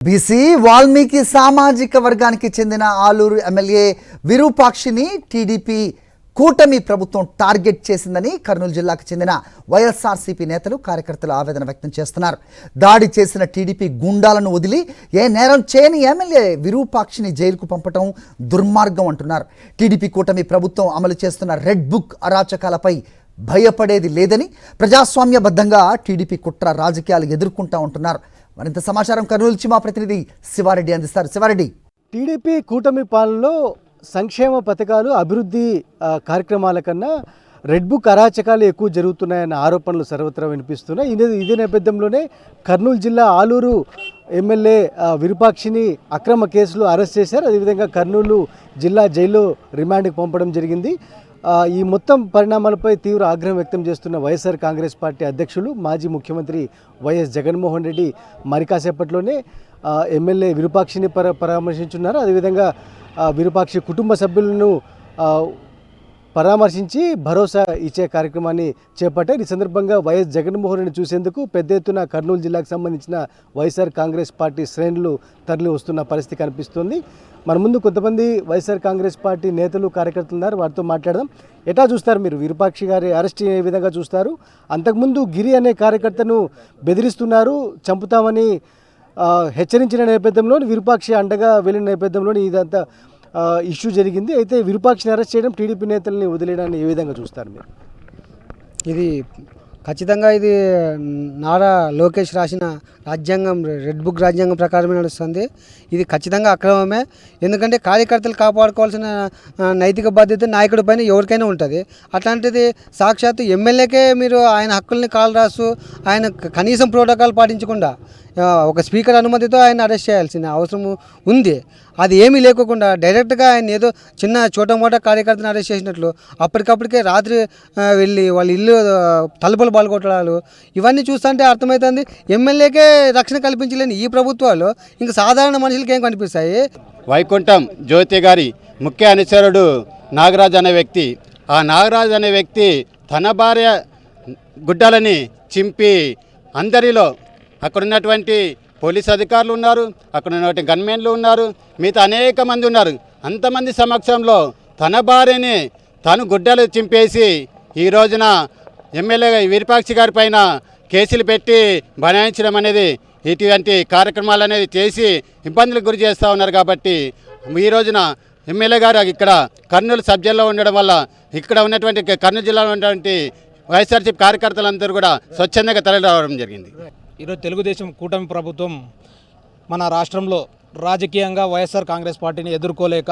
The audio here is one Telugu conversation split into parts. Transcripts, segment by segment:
బీసీ వాల్మీకి సామాజిక వర్గానికి చెందిన ఆలూరు ఎమ్మెల్యే విరూపాక్షిని టీడీపీ కూటమి ప్రభుత్వం టార్గెట్ చేసిందని కర్నూలు జిల్లాకు చెందిన వైఎస్ఆర్సీపీ నేతలు కార్యకర్తలు ఆవేదన వ్యక్తం చేస్తున్నారు. దాడి చేసిన టీడీపీ గుండాలను వదిలి ఏ నేరం చేయని ఎమ్మెల్యే విరూపాక్షిని జైలుకు పంపటం దుర్మార్గం అంటున్నారు. టీడీపీ కూటమి ప్రభుత్వం అమలు చేస్తున్న రెడ్ బుక్ అరాచకాలపై భయపడేది లేదని, ప్రజాస్వామ్యబద్ధంగా టీడీపీ కుట్ర రాజకీయాలు ఎదుర్కొంటా ఉంటున్నారు. మరింత సమాచారం కర్నూలు నుంచి మా ప్రతినిధి శివారెడ్డి అందిస్తారు. శివారెడ్డి, టీడీపీ కూటమి పాలనలో సంక్షేమ పథకాలు, అభివృద్ధి కార్యక్రమాల కన్నా రెడ్ బుక్ అరాచకాలు ఎక్కువ జరుగుతున్నాయన్న ఆరోపణలు సర్వత్రా వినిపిస్తున్నాయి. ఇదే నేపథ్యంలోనే కర్నూలు జిల్లా ఆలూరు ఎమ్మెల్యే విరూపాక్షిని అక్రమ కేసులో అరెస్ట్ చేశారు. అదేవిధంగా కర్నూలు జిల్లా జైల్లో రిమాండ్కి పంపడం జరిగింది. ఈ మొత్తం పరిణామాలపై తీవ్ర ఆగ్రహం వ్యక్తం చేస్తున్న వైఎస్ఆర్ కాంగ్రెస్ పార్టీ అధ్యక్షులు మాజీ ముఖ్యమంత్రి వైఎస్ జగన్మోహన్ రెడ్డి మరి కాసేపట్లోనే ఎమ్మెల్యే విరూపాక్షిని పరామర్శించున్నారు. అదేవిధంగా విరూపాక్షి కుటుంబ సభ్యులను పరామర్శించి భరోసా ఇచ్చే కార్యక్రమాన్ని చేపట్టారు. ఈ సందర్భంగా వైఎస్ జగన్మోహన్ రెడ్డిని చూసేందుకు పెద్ద ఎత్తున కర్నూలు జిల్లాకు సంబంధించిన వైఎస్ఆర్ కాంగ్రెస్ పార్టీ శ్రేణులు తరలి వస్తున్న పరిస్థితి కనిపిస్తుంది. మన ముందు కొంతమంది వైఎస్ఆర్ కాంగ్రెస్ పార్టీ నేతలు, కార్యకర్తలు ఉన్నారు. వారితో మాట్లాడదాం. ఎట్లా చూస్తారు మీరు విరూపాక్షి గారి అరెస్ట్ ఏ విధంగా చూస్తారు? అంతకుముందు గిరి అనే కార్యకర్తను బెదిరిస్తున్నారు, చంపుతామని హెచ్చరించిన నేపథ్యంలో విరూపాక్షి అండగా వెళ్ళిన నేపథ్యంలో ఇదంతా ఇష్యూ జరిగింది. అయితే విరూపాక్షిని అరెస్ట్ చేయడం, టీడీపీ నేతల్ని వదిలేయడాన్ని ఏ విధంగా చూస్తారు మీరు? ఇది ఖచ్చితంగా ఇది నారా లోకేష్ రాసిన రాజ్యాంగం, రెడ్ బుక్ రాజ్యాంగం ప్రకారమే నడుస్తుంది. ఇది ఖచ్చితంగా అక్రమమే. ఎందుకంటే కార్యకర్తలు కాపాడుకోవాల్సిన నైతిక బాధ్యత నాయకుడి పైన ఎవరికైనా ఉంటుంది. అట్లాంటిది సాక్షాత్తు ఎమ్మెల్యేకే మీరు ఆయన హక్కుల్ని కాలు రాసు, ఆయన కనీసం ప్రోటోకాల్ పాటించకుండా ఒక స్పీకర్ అనుమతితో ఆయన అరెస్ట్ చేయాల్సిన అవసరం ఉంది. అది ఏమీ లేకోకుండా డైరెక్ట్గా ఆయన ఏదో చిన్న చోటమోటా కార్యకర్తను అరెస్ట్ చేసినట్లు అప్పటికప్పటికే రాత్రి వెళ్ళి వాళ్ళ ఇల్లు తలుపులు పాల్గొట్టడాలు ఇవన్నీ చూస్తుంటే అర్థమవుతుంది ఎమ్మెల్యేకే రక్షణ కల్పించలేని ఈ ప్రభుత్వాలు ఇంకా సాధారణ మనుషులకి ఏం కనిపిస్తాయి. వైకుంఠం జ్యోతి గారి ముఖ్య అనుచరుడు నాగరాజు అనే వ్యక్తి, ఆ నాగరాజు అనే వ్యక్తి తన భార్య గుడ్డలని చింపి అందరిలో అక్కడ ఉన్నటువంటి పోలీస్ అధికారులు ఉన్నారు, అక్కడ ఉన్నటువంటి గన్మెన్లు ఉన్నారు, మిగతా అనేక మంది ఉన్నారు. అంతమంది సమక్షంలో తన భార్యని తను గుడ్డలు చింపేసి ఈ రోజున ఎమ్మెల్యే విరూపాక్షి గారి పైన కేసులు పెట్టి బనాయించడం అనేది, ఇటువంటి కార్యక్రమాలు అనేది చేసి ఇబ్బందులకు గురి చేస్తూ ఉన్నారు. కాబట్టి ఈ రోజున ఎమ్మెల్యే గారు ఇక్కడ కర్నూలు సబ్ జిల్లాలో ఉండడం వల్ల ఇక్కడ ఉన్నటువంటి కర్నూలు జిల్లాలో ఉన్నటువంటి వైఎస్ఆర్సీపీ కార్యకర్తలందరూ కూడా స్వచ్ఛందంగా తరలి రావడం జరిగింది. ఈరోజు తెలుగుదేశం కూటమి ప్రభుత్వం మన రాష్ట్రంలో రాజకీయంగా వైఎస్ఆర్ కాంగ్రెస్ పార్టీని ఎదుర్కోలేక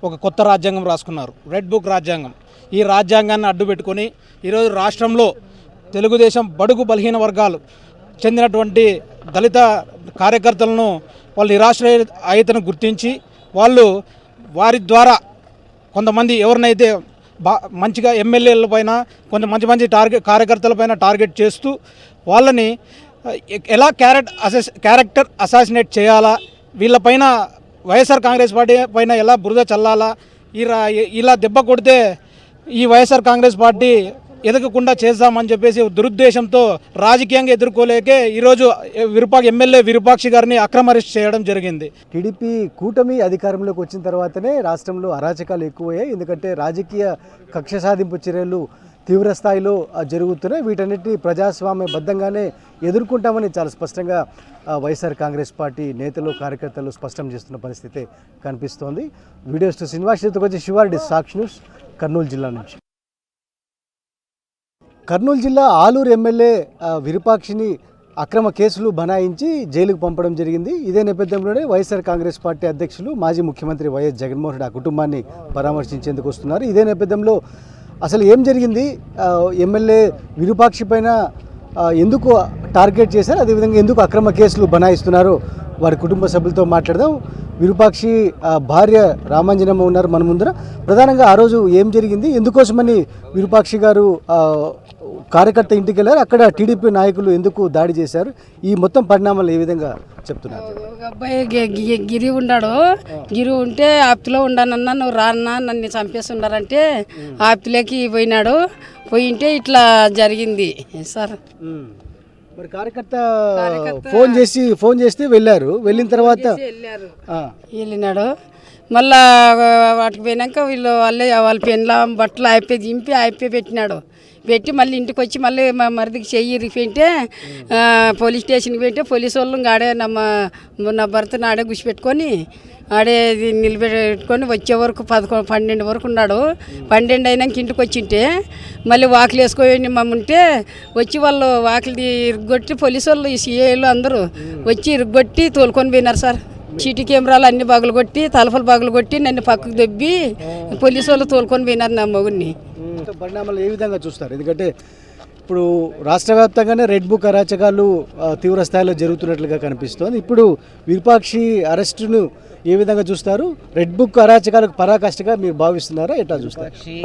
ఒక కొత్త రాజ్యాంగం రాసుకున్నారు, రెడ్ బుక్ రాజ్యాంగం. ఈ రాజ్యాంగాన్ని అడ్డుపెట్టుకొని ఈరోజు రాష్ట్రంలో తెలుగుదేశం బడుగు బలహీన వర్గాలు చెందినటువంటి దళిత కార్యకర్తలను వాళ్ళు నిరాశ్రయతను గుర్తించి వాళ్ళు వారి ద్వారా కొంతమంది ఎవరినైతే మంచిగా ఎమ్మెల్యేల పైన కొంత మంచి కార్యకర్తల టార్గెట్ చేస్తూ వాళ్ళని ఎలా క్యారెక్టర్ అసాసినేట్ చేయాలా, వీళ్ళపైన వైఎస్ఆర్ కాంగ్రెస్ పార్టీ పైన ఎలా బురద చల్లాలా, ఇలా దెబ్బ కొడితే ఈ వైఎస్ఆర్ కాంగ్రెస్ పార్టీ ఎదగకుండా చేద్దామని చెప్పేసి దురుద్దేశంతో రాజకీయంగా ఎదుర్కోలేకే ఈరోజు ఎమ్మెల్యే విరూపాక్షి గారిని అక్రమ అరెస్ట్ చేయడం జరిగింది. టీడీపీ కూటమి అధికారంలోకి వచ్చిన తర్వాతనే రాష్ట్రంలో అరాచకాలు ఎక్కువయ్యాయి. ఎందుకంటే రాజకీయ కక్ష సాధింపు చర్యలు తీవ్ర స్థాయిలో జరుగుతున్నాయి. వీటన్నిటిని ప్రజాస్వామ్యబద్ధంగానే ఎదుర్కొంటామని చాలా స్పష్టంగా వైఎస్ఆర్ కాంగ్రెస్ పార్టీ నేతలు, కార్యకర్తలు స్పష్టం చేస్తున్న పరిస్థితి కనిపిస్తోంది. వీడియోస్ టు శ్రీనివాస్ వచ్చి శివారెడ్డి, సాక్షి న్యూస్, కర్నూలు జిల్లా నుంచి. కర్నూలు జిల్లా ఆలూరు ఎమ్మెల్యే విరూపాక్షిని అక్రమ కేసులు బనాయించి జైలుకు పంపడం జరిగింది. ఇదే నేపథ్యంలోనే వైఎస్ఆర్ కాంగ్రెస్ పార్టీ అధ్యక్షులు మాజీ ముఖ్యమంత్రి వైఎస్ జగన్మోహన్ రెడ్డి ఆ కుటుంబాన్ని పరామర్శించేందుకు వస్తున్నారు. ఇదే నేపథ్యంలో అసలు ఏం జరిగింది, ఎమ్మెల్యే విరూపాక్షి పైన ఎందుకు టార్గెట్ చేశారు, అదేవిధంగా ఎందుకు అక్రమ కేసులు బనాయిస్తున్నారు, వారి కుటుంబ సభ్యులతో మాట్లాడదాం. విరూపాక్షి భార్య రామాంజనమ్మ ఉన్నారు మన ముందర. ప్రధానంగా ఆ రోజు ఏం జరిగింది, ఎందుకోసమని విరూపాక్షి గారు కార్యకర్త ఇంటికి వెళ్ళారు, అక్కడ టీడీపీ నాయకులు ఎందుకు దాడి చేశారు, ఈ మొత్తం పరిణామాలు ఏ విధంగా చెప్తున్నారు? అబ్బాయి గిరి ఉన్నాడు, గిరి ఉంటే ఆప్తిలో ఉండనన్నా నువ్వు రాన్నా నన్ను చంపేస్తున్నారంటే ఆప్తిలోకి పోయినాడు. పోయింటే ఇట్లా జరిగింది సార్. మరి కార్యకర్త ఫోన్ చేస్తే వెళ్ళారు. వెళ్ళిన తర్వాత వెళ్ళారు, ఆ, వెళ్ళినాడు. మళ్ళా వాటికి పోయినాక వాళ్ళ పెన్ల బట్టలు అయిపోయి పెట్టినాడు. పెట్టి మళ్ళీ ఇంటికి వచ్చి మళ్ళీ మా మరిదికి చెయ్యి ఇరిపోయింటే పోలీస్ స్టేషన్కి పోయింటే పోలీసు వాళ్ళు ఆడే నా భర్తను ఆడే గుచ్చిపెట్టుకొని ఆడే నిలబెట్టుకొని వచ్చే వరకు 12 వరకు ఉన్నాడు. 12 అయినాక ఇంటికి వచ్చింటే మళ్ళీ వాకిలు వేసుకొని మమ్ముంటే వచ్చి వాళ్ళు వాకిలి ఇరుగొట్టి పోలీసు వాళ్ళు సిఐలు అందరూ వచ్చి ఇరుగొట్టి తోలుకొని పోయినారు సార్. చీటీ కెమెరాలు అన్ని బాగులు కొట్టి తలపలు బాగులు కొట్టి నన్ను పక్కకు దొబ్బి పోలీసు వాళ్ళు తోలుకొని పోయినారు నా మొగుడిని. పరిణామాలు ఏ విధంగా చూస్తారు? ఎందుకంటే ఇప్పుడు రాష్ట్ర వ్యాప్తంగానే రెడ్ బుక్ అరాచకాలు తీవ్ర స్థాయిలో జరుగుతున్నట్లుగా కనిపిస్తోంది. ఇప్పుడు విరూపాక్షి అరెస్టును ఏ విధంగా చూస్తారు? రెడ్ బుక్ అరాచకాలకు పరాకాష్ఠగా మీరు భావిస్తున్నారా? ఎట్లా చూస్తారు? విరూపాక్షి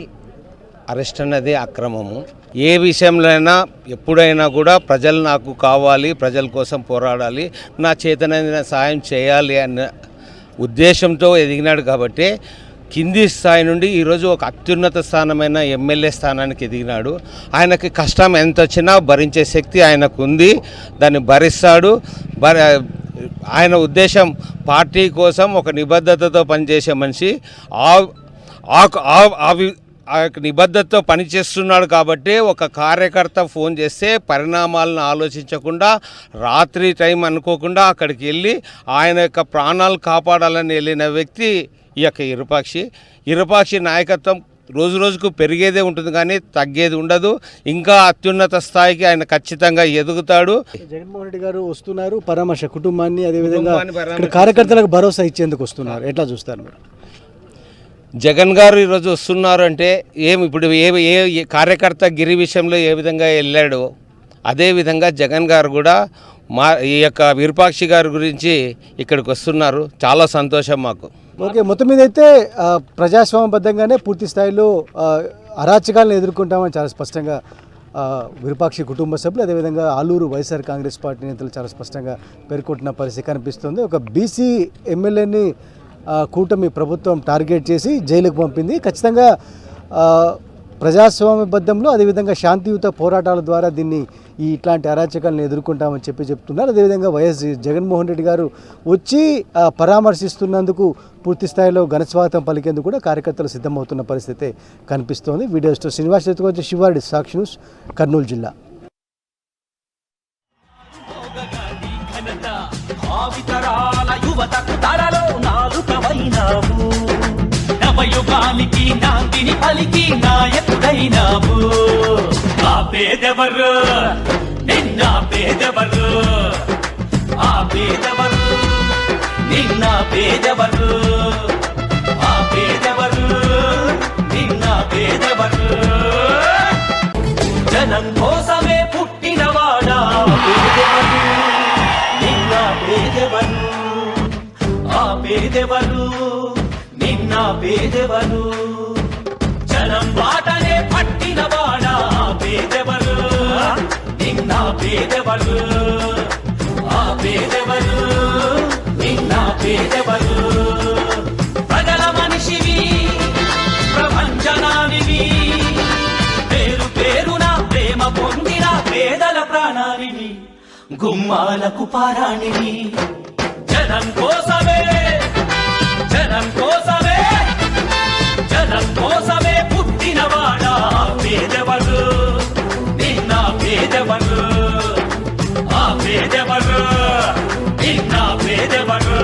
అరెస్ట్ అన్నది అక్రమము. ఏ విషయంలో అయినా ఎప్పుడైనా కూడా ప్రజలు నాకు కావాలి, ప్రజల కోసం పోరాడాలి, నా చేతనైన సాయం చేయాలి అన్న ఉద్దేశంతో ఎదిగినాడు. కాబట్టి కింది స్థాయి నుండి ఈరోజు ఒక అత్యున్నత స్థానమైన ఎమ్మెల్యే స్థానానికి ఎదిగినాడు. ఆయనకి కష్టం ఎంత వచ్చినా భరించే శక్తి ఆయనకు ఉంది, దాన్ని భరిస్తాడు. ఆయన ఉద్దేశం పార్టీ కోసం ఒక నిబద్ధతతో పనిచేసే మనిషి. ఆ నిబద్ధతతో పనిచేస్తున్నాడు. కాబట్టి ఒక కార్యకర్త ఫోన్ చేస్తే పరిణామాలను ఆలోచించకుండా రాత్రి టైం అనుకోకుండా అక్కడికి వెళ్ళి ఆయన యొక్క ప్రాణాలు కాపాడాలని వెళ్ళిన వ్యక్తి ఈ యొక్క విరూపాక్షి నాయకత్వం రోజు రోజుకు పెరిగేదే ఉంటుంది కానీ తగ్గేది ఉండదు. ఇంకా అత్యున్నత స్థాయికి ఆయన ఖచ్చితంగా ఎదుగుతాడు. జగన్మోహన్ రెడ్డి గారు వస్తున్నారు, పరామర్శ కుటుంబాన్ని అదేవిధంగా ఇక్కడ కార్యకర్తలకు భరోసా ఇచ్చేందుకు వస్తున్నారు. ఎట్లా చూస్తారు మీరు? జగన్ గారు ఈరోజు వస్తున్నారు అంటే ఇప్పుడు ఏ కార్యకర్త గిరి విషయంలో ఏ విధంగా వెళ్ళాడో అదేవిధంగా జగన్ గారు కూడా ఈ యొక్క విరూపాక్షి గారి గురించి ఇక్కడికి వస్తున్నారు. చాలా సంతోషం మాకు. ఓకే, మొత్తం మీద అయితే ప్రజాస్వామ్యబద్ధంగానే పూర్తి స్థాయిలో అరాచకాలను ఎదుర్కొంటామని చాలా స్పష్టంగా విరూపాక్షి కుటుంబ సభ్యులు అదేవిధంగా ఆలూరు వైఎస్ఆర్ కాంగ్రెస్ పార్టీ నేతలు చాలా స్పష్టంగా పేర్కొంటున్న పరిస్థితి కనిపిస్తుంది. ఒక బీసీ ఎమ్మెల్యేని కూటమి ప్రభుత్వం టార్గెట్ చేసి జైలుకు పంపింది. ఖచ్చితంగా ప్రజాస్వామ్యబద్ధంలో అదేవిధంగా శాంతియుత పోరాటాల ద్వారా దీన్ని ఇట్లాంటి అరాచకాలను ఎదుర్కొంటామని చెప్తున్నారు. అదేవిధంగా వైఎస్ జగన్మోహన్ రెడ్డి గారు వచ్చి పరామర్శిస్తున్నందుకు పూర్తి స్థాయిలో ఘనస్వాగతం పలికేందుకు కూడా కార్యకర్తలు సిద్ధమవుతున్న పరిస్థితి కనిపిస్తోంది. వీడియో స్టోర్ శ్రీనివాస్ ఎత్తుకొచ్చి శివారెడ్డి, సాక్షి న్యూస్, కర్నూలు జిల్లా. నవయుగానికి నాందిని పలికి నాయకుడైనావు. ఆ పేదెవరు నిన్న పేదెవరు, ఆ పేదెవరు నిన్న పేదెవరు, ఆ పేదెవరు నిన్న పేదెవరు. జనం కోసమే పుట్టినవాడా పేదెవరు, నిన్న పేదెవరు, ఆ పేదెవరు నిన్న పేదెవరు. జనం బాటనే పట్టినవాడా పేదెవరు, నిన్న పేదెవరు, ఆ పేదెవరు నిన్న పేదెవరు. ప్రజల మనిషివి, ప్రపంచనానివి, పేరు పేరున ప్రేమ పొందిన పేదల ప్రాణానివి, గుమ్మాలకు పారాణివి. జనం కోసమే, జనం కోసమే, జనం కోసమే పుట్టినవాడా పేదెవరు, నిన్న పేదెవరు, ఆ పేదెవరు నిన్న పేదెవరు.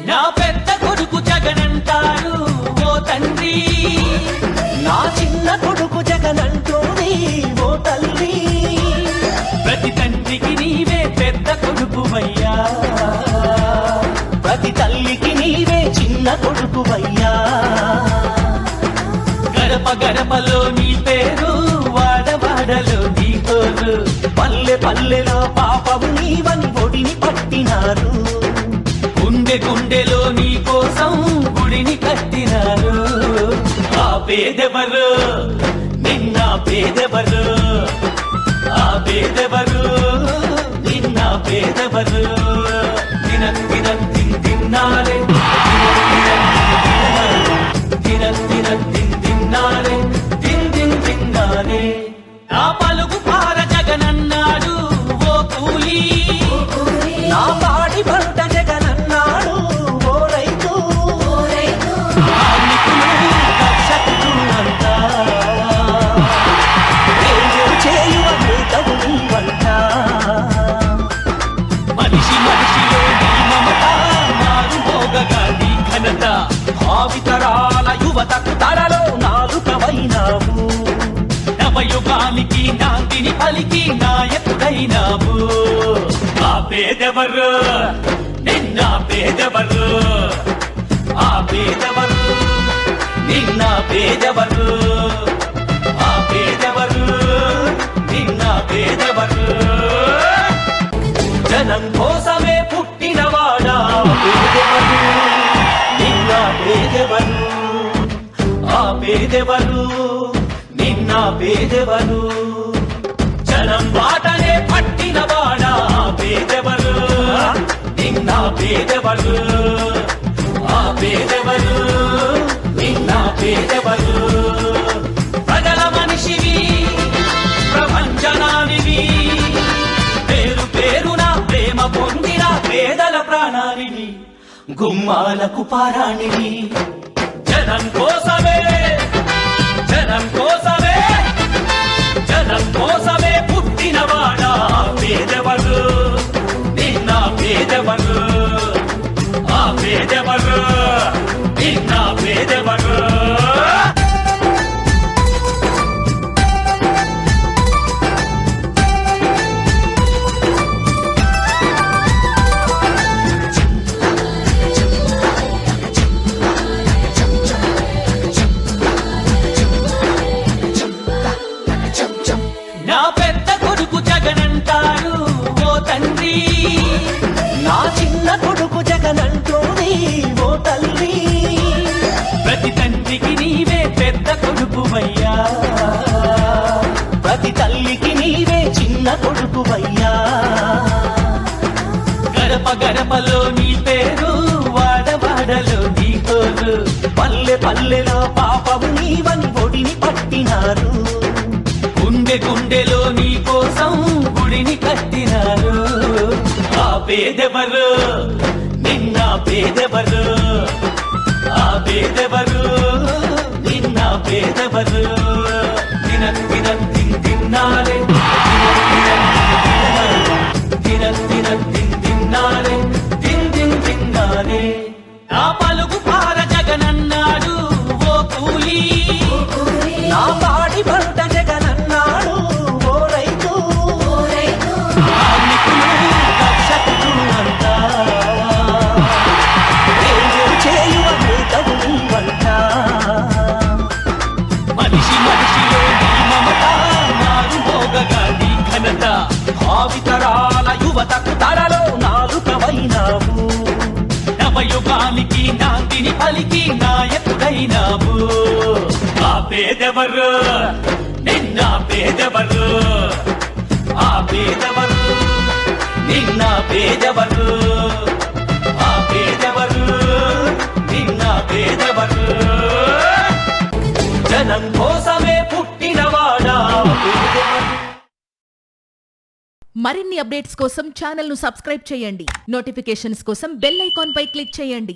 నా పెద్ద కొడుకు జగనంటారు ఓ తండ్రి, నా చిన్న కొడుకు జగనంటోని ఓ తల్లి. ప్రతి తండ్రికి నీవే పెద్ద కొడుకువయ్యా, ప్రతి తల్లికి నీవే చిన్న కొడుకువయ్యా. గడప గడపలో నీ పేరు, వాడవాడలో నీ కోరు, పల్లె పల్లెలో పాపము నీవని ఒడిని పట్టినారు. గుండె గుండెలో నీ కోసం గుడిని కట్టినారు. ఆ పేదెవరు నిన్న పేదెవరు ఆ పేదెవరు నిన్న పేదెవరు తిన్నారే తిన్నారే తిన్నారే నా పలుకు పార జగనన్నాడు ఓ కూలి నా పాడి పంట జగనన్నాడు ఓ రైతు కార్మికులు కర్షకులు అంతా చేయువ నేతవు నీవంట మనిషి మనిషిలో నీ మమత మారు మోగగా నీ ఘనత భావితరాల యువతకు తరలో నాలుకవైనావు నవయుగానికి నాందిని పలికి నాయకుడైనావు ఆ పేదెవరు నిన్న పేదెవరు ఆ పేదెవరు నిన్న పేదెవరు ఆ పేదెవరు నిన్న పేదెవరు జనం కోసమే పుట్టినవాడా పేదెవరు నిన్న పేదెవరు ఆ పేదెవరు నిన్న పేదెవరు జనం బాటనే పట్టినవాడా పేదెవరు నిన్న పేదెవరు ఆ పేదెవరు నిన్న పేదెవరు ప్రజల మనిషివి ప్రపంచనానివి పేరు పేరున ప్రేమ పొందిన పేదల ప్రాణానివి గుమ్మాలకు పారాణివి జనం కోసమే జనం కోసమే జనం కోసమే పుట్టినవాడా పేదెవరు నిన్న పేదెవరు ఆ పేదెవరు నిన్న పేదెవరు నా పెద్ద కొడుకు జగనంటారు ఓ తండ్రి నా చిన్న కొడుకు జగనంటోని ఓ తల్లి ప్రతి తండ్రికి నీవే పెద్ద కొడుకువయ్యా ప్రతి తల్లికి నీవే చిన్న కొడుకువయ్యా గడప గడపలో నీ పేరు వాడవాడలో నీ కోరు పల్లె పల్లెలో పాపము నీవని ఒడిని పట్టినారు గుండె గుండెలో నీ కోసం గుడిని కట్టినారు ఆ పేదెవరు నిన్న పేదెవరు ఆ పేదెవరు నిన్న పేదెవరు తిన్నారే తిన్నారే తిన్నారే నా పలుకు పార జగనన్నాడు ఓ కూలి నా పాడి పంట జగనన్నాడు ఓ రైతు కార్మికులు కర్షకులు అంతా చేయువ నేతవు నీవంట మనిషి మనిషిలో నీ మమత మారు మోగగా నీ ఘనత భావితరాల యువతకు తరలో నాలుకవైనావు నవయుగానికి నాందిని పలికి నాయకుడైనావు ఆ పేదెవరు నిన్న పేదెవరు ఆ పేదెవరు నిన్న పేదెవరు ఆ పేదెవరు నిన్న పేదెవరు జనం కోసమే పుట్టినవాడా పేదెవరు మరిన్ని అప్డేట్స్ కోసం ఛానల్ను సబ్స్క్రైబ్ చేయండి. నోటిఫికేషన్స్ కోసం బెల్ ఐకాన్ పై క్లిక్ చేయండి.